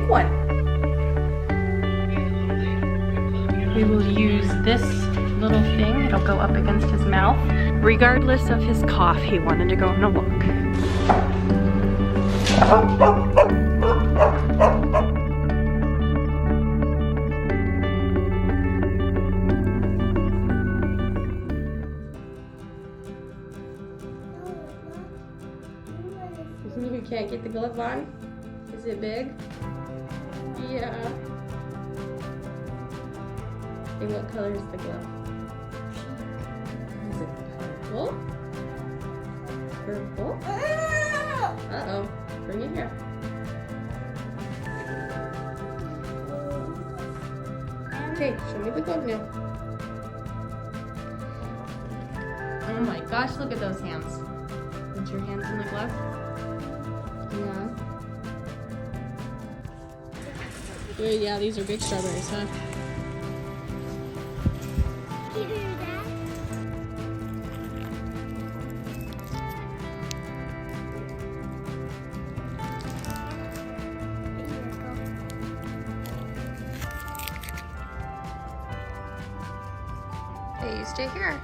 big one. We will use this little thing. It'll go up against his mouth. Regardless of his cough, he wanted to go on a walk. You can't get the glove on? Is it big? Yeah. Hey, what color is the glove? Is it purple? Purple? Uh-oh. Bring it here. Okay, show me the glove now. Oh my gosh, look at those hands. Put your hands in the glove. Yeah. Good, yeah, these are big strawberries, huh? Hey, you stay here.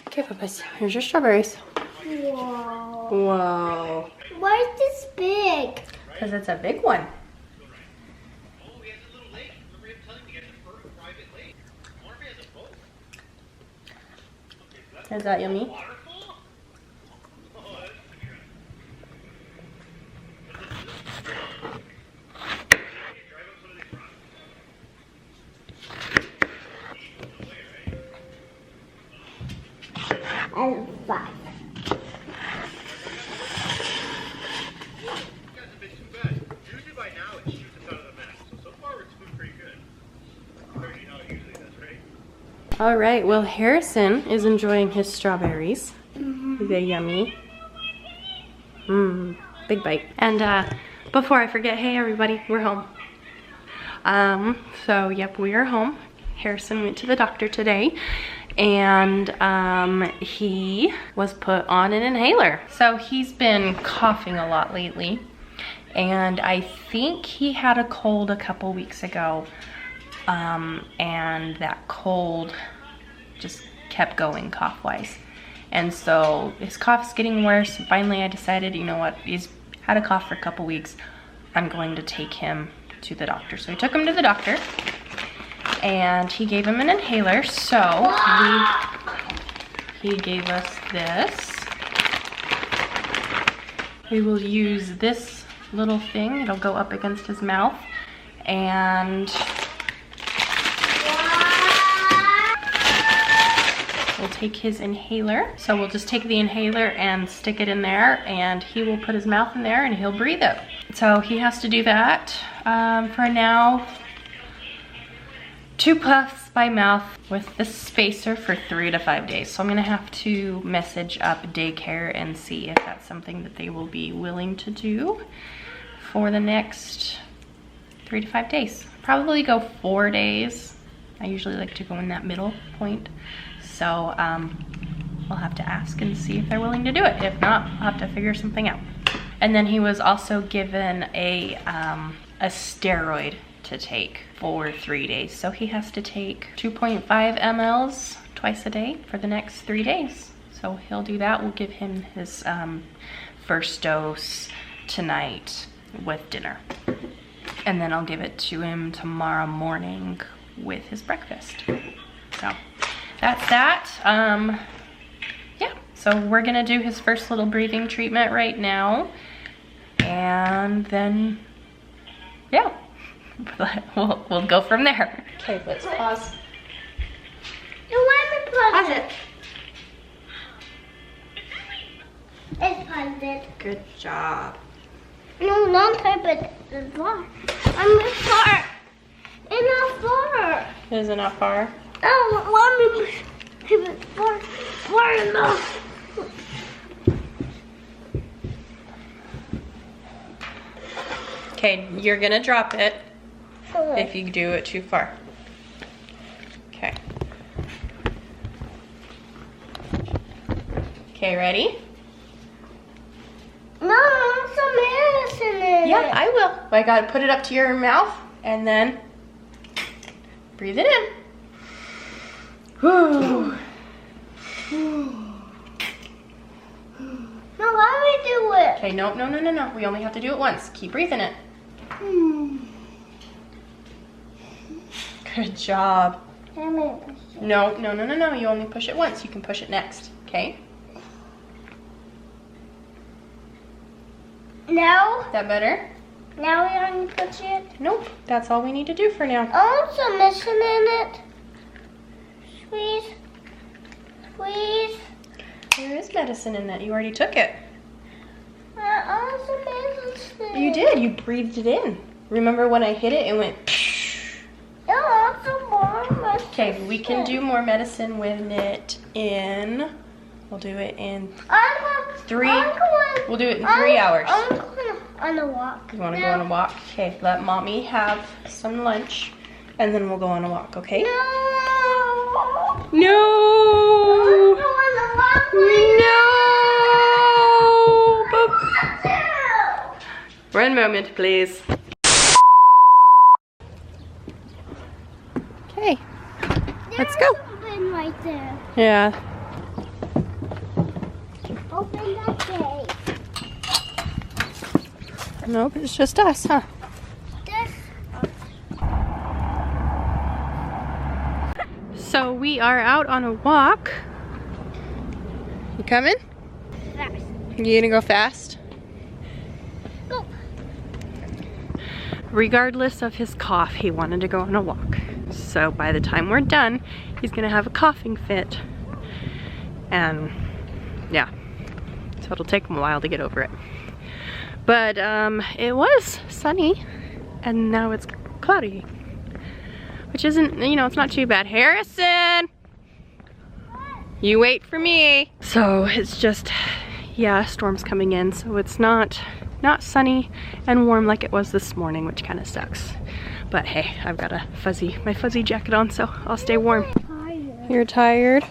Okay, Papas, here's your strawberries. Whoa. Whoa. Why is this big? Because it's a big one. Is that yummy? And 5. All right, well, Harrison is enjoying his strawberries. Are they yummy? Mmm, big bite. And before I forget, hey everybody, we're home. So yep, we are home. Harrison went to the doctor today and he was put on an inhaler. So he's been coughing a lot lately, and I think he had a cold a couple weeks ago, and that cold just kept going cough-wise. And so his cough's getting worse. Finally I decided, you know what, he's had a cough for a couple weeks, I'm going to take him to the doctor. So I took him to the doctor and he gave him an inhaler. So he gave us this. We will use this little thing. It'll go up against his mouth, and we'll take his inhaler. So we'll just take the inhaler and stick it in there, and he will put his mouth in there and he'll breathe it. So he has to do that for now. 2 puffs by mouth with the spacer for 3 to 5 days. So I'm gonna have to message up daycare and see if that's something that they will be willing to do for the next 3 to 5 days. Probably go 4 days. I usually like to go in that middle point. So we'll have to ask and see if they're willing to do it. If not, I'll have to figure something out. And then he was also given a steroid to take for 3 days. So he has to take 2.5 mLs twice a day for the next 3 days. So he'll do that. We'll give him his first dose tonight with dinner. And then I'll give it to him tomorrow morning with his breakfast. So that's that. Yeah, so we're gonna do his first little breathing treatment right now. And then, yeah, we'll go from there. Okay, let's pause. You want to pause Pause it. It's paused it. Good job. No, not type it. The floor. I'm far. It's not far. Is it not far? Oh, let me keep it far enough. Okay, you're gonna drop it if you do it too far. Okay. Okay, ready? No, I want some medicine in Yeah, it. I will. I gotta put it up to your mouth and then breathe it in. Whew. No, let me do it. Okay, no. We only have to do it once. Keep breathing it. Good job. No. You only push it once. You can push it next. Okay? Now? That better? Now we only push it? Nope. That's all we need to do for now. I want some medicine in it. Squeeze. Squeeze. There is medicine in that. You already took it. I want some medicine. You did. You breathed it in. Remember when I hit it, it went. Yeah, I want some more medicine. Okay, we can do more medicine with it in. We'll do it in we'll do it in 3 hours. I'm going on a walk. You want to go on a walk? Okay, let mommy have some lunch and then we'll go on a walk, okay? No. No! I'm on a walk. No! One moment, please. Okay, let's go. There's something right there. Yeah. Open that gate. Nope, it's just us, huh? This. So we are out on a walk. You coming? Fast. You gonna go fast? Go. Regardless of his cough, he wanted to go on a walk. So by the time we're done, he's gonna have a coughing fit. And yeah, so it'll take him a while to get over it. But it was sunny and now it's cloudy, which isn't, you know, it's not too bad. Harrison, you wait for me. So it's just, yeah, storm's coming in, so it's not sunny and warm like it was this morning, which kind of sucks. But hey, I've got my fuzzy jacket on, so I'll stay warm. You're tired?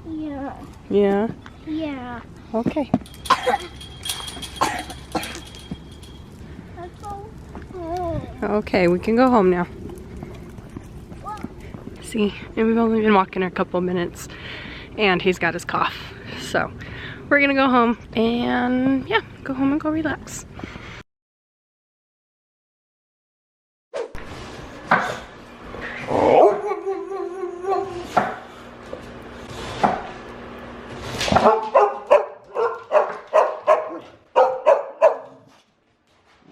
Yeah. Yeah. Yeah. Okay. Let's go home. Okay, we can go home now. See, and we've only been walking a couple minutes and he's got his cough. So we're gonna go home and yeah, go home and go relax.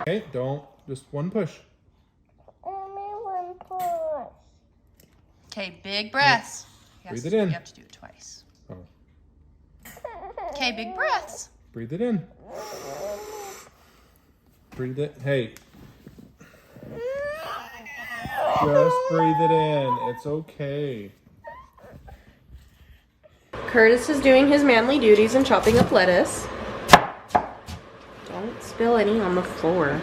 Okay, don't. Just one push. Only one push. Okay, big breaths. Breathe it in. You have to do it twice. Oh. Okay, big breaths. Breathe it in. Breathe it. Hey. Just breathe it in. It's okay. Curtis is doing his manly duties and chopping up lettuce. Don't spill any on the floor.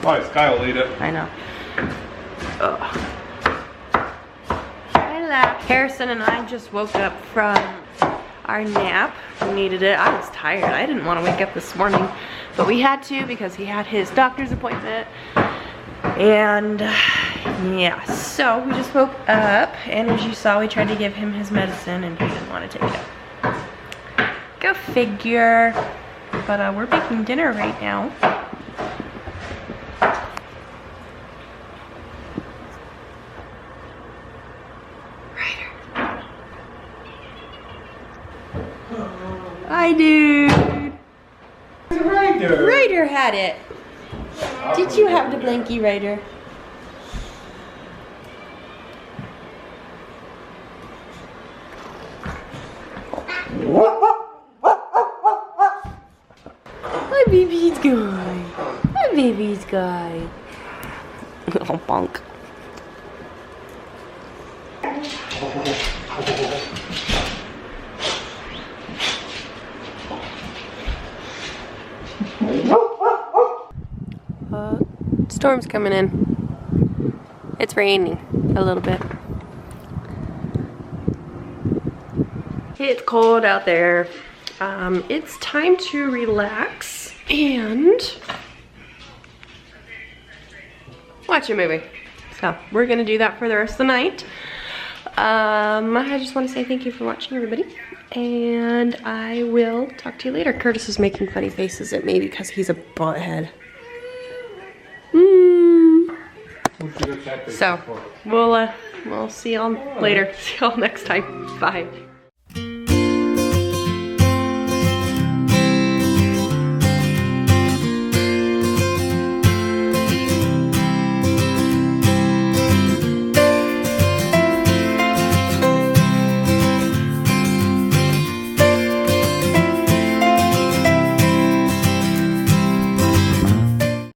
Why? Sky will eat it. I know. Ugh. Harrison and I just woke up from our nap. We needed it. I was tired. I didn't want to wake up this morning, but we had to because he had his doctor's appointment. And yeah, so we just woke up, and as you saw, we tried to give him his medicine and he didn't want to take it up. Go figure. But we're making dinner right now. Hi, dude. Ryder. Ryder had it. Did you have the blankie, Ryder? Hi, baby's guy. Hi, baby's guy. Oh, bonk. Storm's coming in. It's raining a little bit. It's cold out there. It's time to relax and watch a movie. So we're gonna do that for the rest of the night. I just want to say thank you for watching, everybody, and I will talk to you later. Curtis is making funny faces at me because he's a butthead. So we'll see y'all later. See y'all next time. Bye.